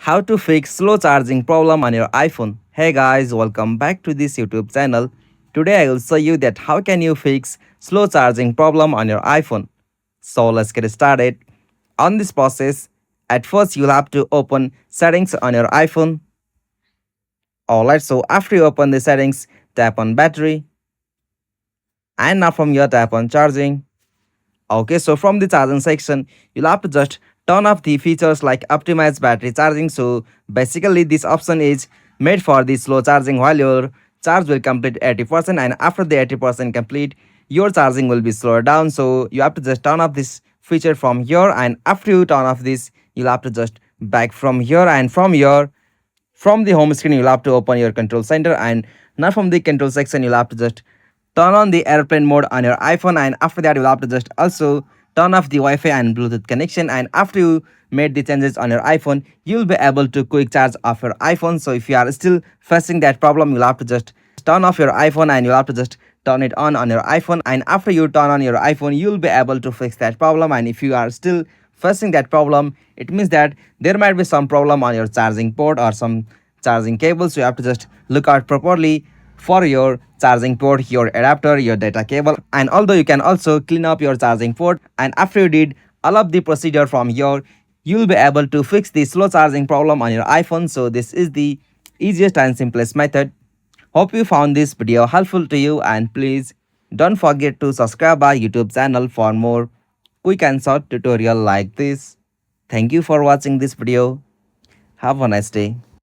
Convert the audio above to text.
How to fix slow charging problem on your iPhone. Hey guys, welcome back to this YouTube channel. Today I will show you that how can you fix slow charging problem on your iPhone. So let's get started. On this process, at first you'll have to open settings on your iPhone. Alright, so after you open the settings, tap on battery, and now from here tap on charging. Okay, so from the charging section, you'll have to just turn off the features like optimize battery charging. So basically this option is made for the slow charging while your charge will complete 80%, and after the 80% complete, your charging will be slowed down. So you have to just turn off this feature from here, and after you turn off this, you'll have to just back from here, and from the home screen you'll have to open your control center, and now from the control section you'll have to just turn on the airplane mode on your iPhone, and after that you'll have to just also turn off the Wi-Fi and Bluetooth connection, and after you made the changes on your iPhone, you'll be able to quick charge off your iPhone. So if you are still facing that problem, you'll have to just turn off your iPhone and you'll have to just turn it on your iPhone, and after you turn on your iPhone, you'll be able to fix that problem. And if you are still facing that problem, it means that there might be some problem on your charging port or some charging cable. So you have to just look out properly for your charging port, your adapter, your data cable, and although you can also clean up your charging port, and after you did all of the procedure from here, you'll be able to fix the slow charging problem on your iPhone. So this is the easiest and simplest method. Hope you found this video helpful to you, and please don't forget to subscribe our YouTube channel for more quick and short tutorial like this. Thank you for watching this video. Have a nice day.